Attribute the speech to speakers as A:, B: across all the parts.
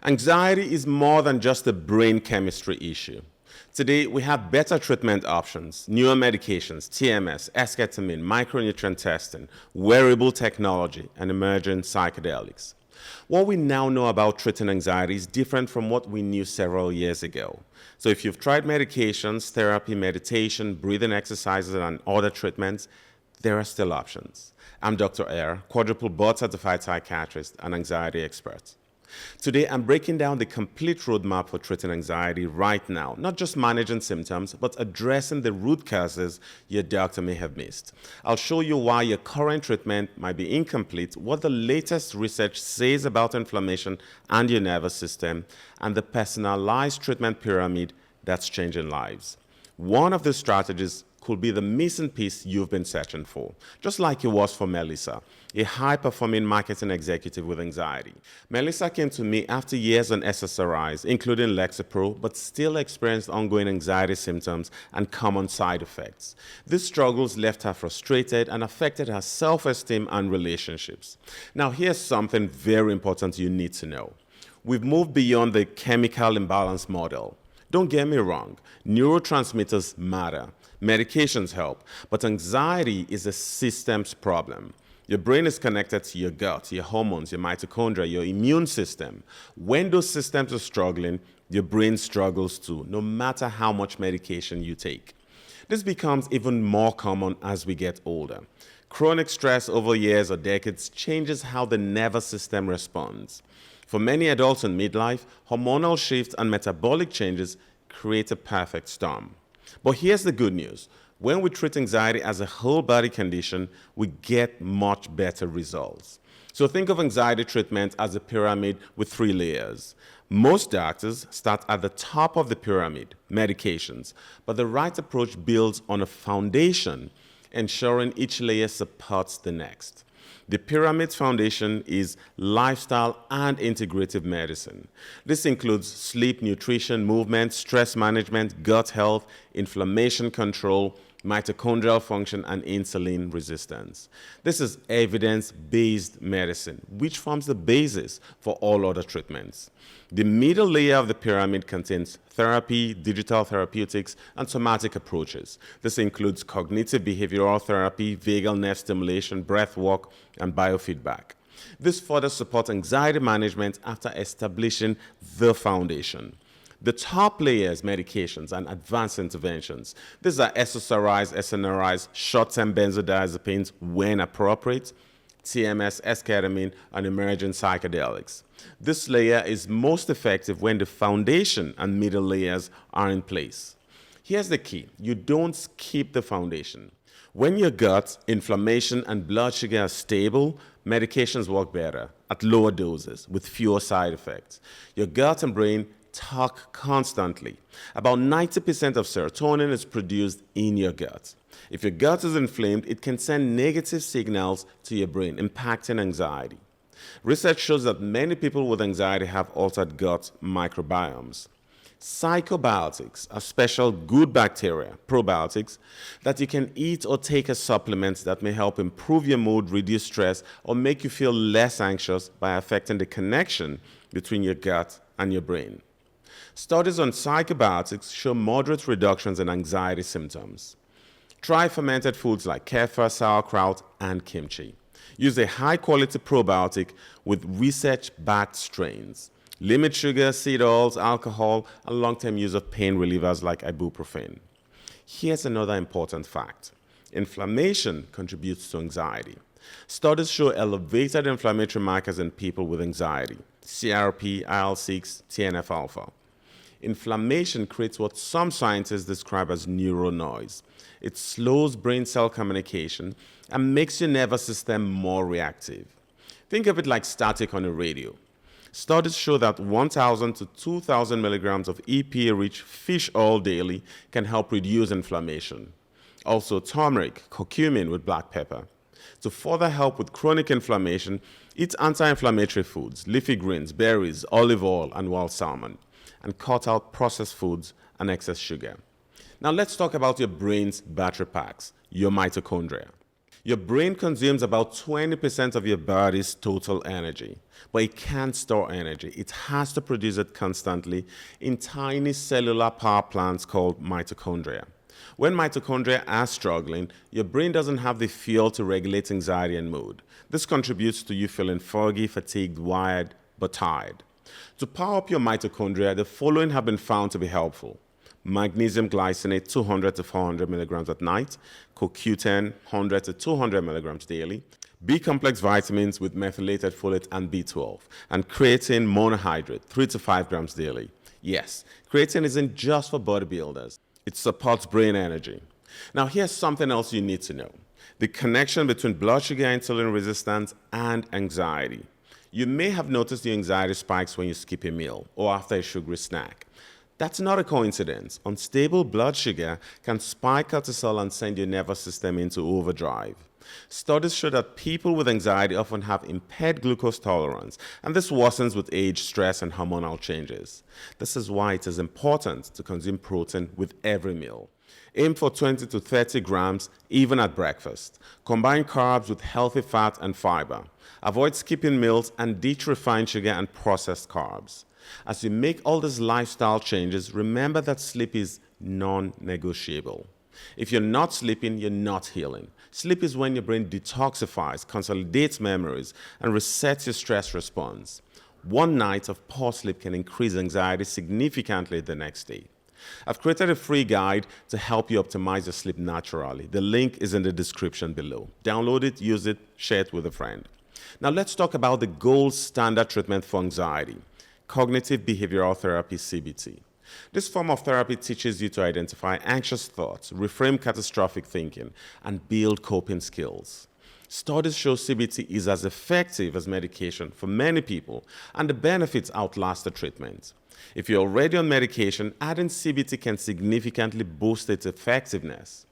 A: Anxiety is more than just a brain chemistry issue. Today, we have better treatment options, newer medications, TMS, esketamine, micronutrient testing, wearable technology, and emerging psychedelics. What we now know about treating anxiety is different from what we knew several years ago. So if you've tried medications, therapy, meditation, breathing exercises, and other treatments, there are still options. I'm Dr. Ayer, quadruple board-certified psychiatrist and anxiety expert. Today, I'm breaking down the complete roadmap for treating anxiety right now, not just managing symptoms, but addressing the root causes your doctor may have missed. I'll show you why your current treatment might be incomplete, what the latest research says about inflammation and your nervous system, and the personalized treatment pyramid that's changing lives. One of the strategies could be the missing piece you've been searching for, just like it was for Melissa, a high-performing marketing executive with anxiety. Melissa came to me after years on SSRIs, including Lexapro, but still experienced ongoing anxiety symptoms and common side effects. These struggles left her frustrated and affected her self-esteem and relationships. Now, here's something very important you need to know. We've moved beyond the chemical imbalance model. Don't get me wrong, neurotransmitters matter. Medications help, but anxiety is a systems problem. Your brain is connected to your gut, your hormones, your mitochondria, your immune system. When those systems are struggling, your brain struggles too, no matter how much medication you take. This becomes even more common as we get older. Chronic stress over years or decades changes how the nervous system responds. For many adults in midlife, hormonal shifts and metabolic changes create a perfect storm. But here's the good news. When we treat anxiety as a whole body condition, we get much better results. So think of anxiety treatment as a pyramid with 3 layers. Most doctors start at the top of the pyramid, medications, but the right approach builds on a foundation, ensuring each layer supports the next. The pyramid's foundation is lifestyle and integrative medicine. This includes sleep, nutrition, movement, stress management, gut health, inflammation control, mitochondrial function, and insulin resistance. This is evidence-based medicine, which forms the basis for all other treatments. The middle layer of the pyramid contains therapy, digital therapeutics, and somatic approaches. This includes cognitive behavioral therapy, vagal nerve stimulation, breath work, and biofeedback. This further supports anxiety management after establishing the foundation. The top layers, medications and advanced interventions. These are SSRIs, SNRIs, short-term benzodiazepines when appropriate, TMS, esketamine, and emerging psychedelics. This layer is most effective when the foundation and middle layers are in place. Here's the key. You don't skip the foundation. When your gut, inflammation, and blood sugar are stable, medications work better at lower doses with fewer side effects. Your gut and brain talk constantly. About 90% of serotonin is produced in your gut. If your gut is inflamed, it can send negative signals to your brain, impacting anxiety. Research shows that many people with anxiety have altered gut microbiomes. Psychobiotics are special good bacteria, probiotics, that you can eat or take as supplements that may help improve your mood, reduce stress, or make you feel less anxious by affecting the connection between your gut and your brain. Studies on psychobiotics show moderate reductions in anxiety symptoms. Try fermented foods like kefir, sauerkraut, and kimchi. Use a high-quality probiotic with research-backed strains. Limit sugar, seed oils, alcohol, and long-term use of pain relievers like ibuprofen. Here's another important fact. Inflammation contributes to anxiety. Studies show elevated inflammatory markers in people with anxiety, CRP, IL-6, TNF-alpha. Inflammation creates what some scientists describe as neuronoise. It slows brain cell communication and makes your nervous system more reactive. Think of it like static on a radio. Studies show that 1,000 to 2,000 milligrams of EPA-rich fish oil daily can help reduce inflammation. Also, turmeric, curcumin with black pepper. To further help with chronic inflammation, eat anti-inflammatory foods, leafy greens, berries, olive oil, and wild salmon, and cut out processed foods and excess sugar. Now let's talk about your brain's battery packs, your mitochondria. Your brain consumes about 20% of your body's total energy, but it can't store energy. It has to produce it constantly in tiny cellular power plants called mitochondria. When mitochondria are struggling, your brain doesn't have the fuel to regulate anxiety and mood. This contributes to you feeling foggy, fatigued, wired, but tired. To power up your mitochondria, the following have been found to be helpful: magnesium glycinate 200 to 400 milligrams at night, CoQ10 100 to 200 milligrams daily, B-complex vitamins with methylated folate and B12, and creatine monohydrate 3 to 5 grams daily. Yes, creatine isn't just for bodybuilders. It supports brain energy. Now here's something else you need to know: the connection between blood sugar insulin resistance and anxiety. You may have noticed your anxiety spikes when you skip a meal or after a sugary snack. That's not a coincidence. Unstable blood sugar can spike cortisol and send your nervous system into overdrive. Studies show that people with anxiety often have impaired glucose tolerance, and this worsens with age, stress, and hormonal changes. This is why it is important to consume protein with every meal. Aim for 20 to 30 grams, even at breakfast. Combine carbs with healthy fat and fiber. Avoid skipping meals and ditch refined sugar and processed carbs. As you make all these lifestyle changes, remember that sleep is non-negotiable. If you're not sleeping, you're not healing. Sleep is when your brain detoxifies, consolidates memories, and resets your stress response. One night of poor sleep can increase anxiety significantly the next day. I've created a free guide to help you optimize your sleep naturally. The link is in the description below. Download it, use it, share it with a friend. Now let's talk about the gold standard treatment for anxiety: cognitive behavioral therapy, CBT. This form of therapy teaches you to identify anxious thoughts, reframe catastrophic thinking, and build coping skills. Studies show CBT is as effective as medication for many people, and the benefits outlast the treatment. If you're already on medication, adding CBT can significantly boost its effectiveness.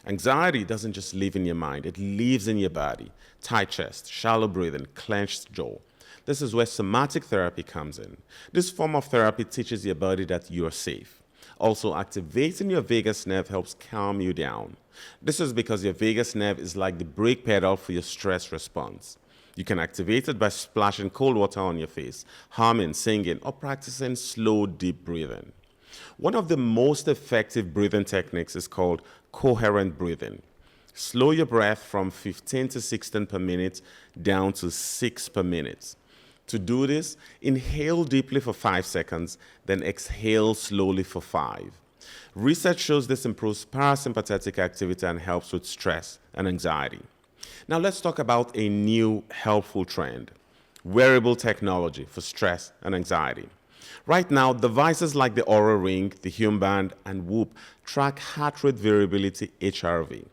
A: Anxiety doesn't just live in your mind, it lives in your body. Tight chest, shallow breathing, clenched jaw. This is where somatic therapy comes in. This form of therapy teaches your body that you are safe. Also, activating your vagus nerve helps calm you down. This is because your vagus nerve is like the brake pedal for your stress response. You can activate it by splashing cold water on your face, humming, singing, or practicing slow, deep breathing. One of the most effective breathing techniques is called coherent breathing. Slow your breath from 15 to 16 per minute down to 6 per minute. To do this, inhale deeply for 5 seconds, then exhale slowly for 5. Research shows this improves parasympathetic activity and helps with stress and anxiety. Now let's talk about a new helpful trend: wearable technology for stress and anxiety. Right now, devices like the Oura Ring, the Hume Band, and Whoop track heart rate variability, HRV.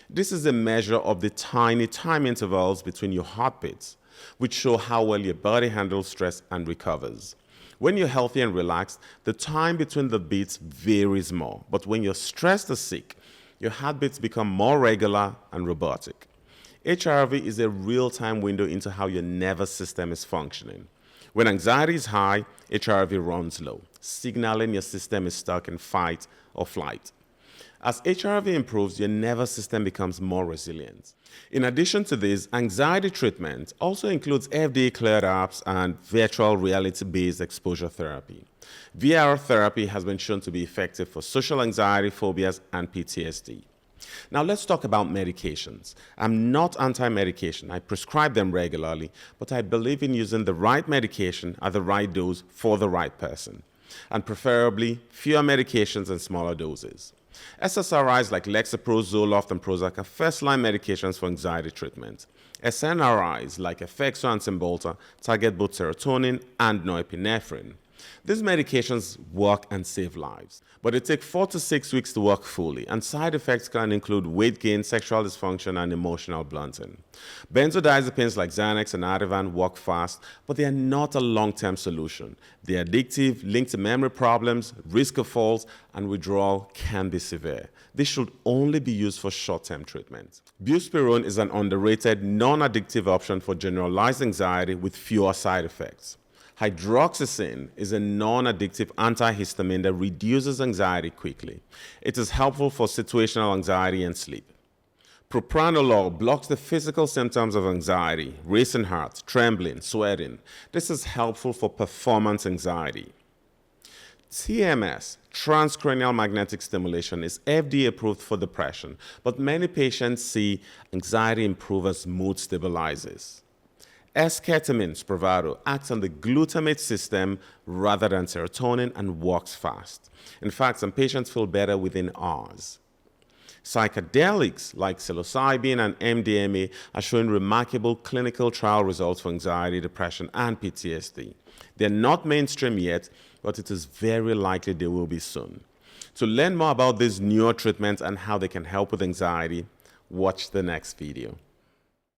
A: This is a measure of the tiny time intervals between your heartbeats, which show how well your body handles stress and recovers. When you're healthy and relaxed, the time between the beats varies more, but when you're stressed or sick, your heartbeats become more regular and robotic. HRV is a real-time window into how your nervous system is functioning. When anxiety is high, HRV runs low, signaling your system is stuck in fight or flight. As HRV improves, your nervous system becomes more resilient. In addition to this, anxiety treatment also includes FDA-cleared apps and virtual reality-based exposure therapy. VR therapy has been shown to be effective for social anxiety, phobias, and PTSD. Now let's talk about medications. I'm not anti-medication. I prescribe them regularly, but I believe in using the right medication at the right dose for the right person, and preferably fewer medications and smaller doses. SSRIs like Lexapro, Zoloft, and Prozac are first-line medications for anxiety treatment. SNRIs like Effexor and Cymbalta target both serotonin and norepinephrine. These medications work and save lives, but they take 4 to 6 weeks to work fully, and side effects can include weight gain, sexual dysfunction, and emotional blunting. Benzodiazepines like Xanax and Ativan work fast, but they are not a long-term solution. They are addictive, linked to memory problems, risk of falls, and withdrawal can be severe. They should only be used for short-term treatment. Buspirone is an underrated, non-addictive option for generalized anxiety with fewer side effects. Hydroxyzine is a non-addictive antihistamine that reduces anxiety quickly. It is helpful for situational anxiety and sleep. Propranolol blocks the physical symptoms of anxiety, racing heart, trembling, sweating. This is helpful for performance anxiety. TMS, transcranial magnetic stimulation, is FDA approved for depression, but many patients see anxiety improve as mood stabilizers. S-ketamine, Spravato, acts on the glutamate system rather than serotonin and works fast. In fact, some patients feel better within hours. Psychedelics like psilocybin and MDMA are showing remarkable clinical trial results for anxiety, depression, and PTSD. They're not mainstream yet, but it is very likely they will be soon. To learn more about these newer treatments and how they can help with anxiety, watch the next video.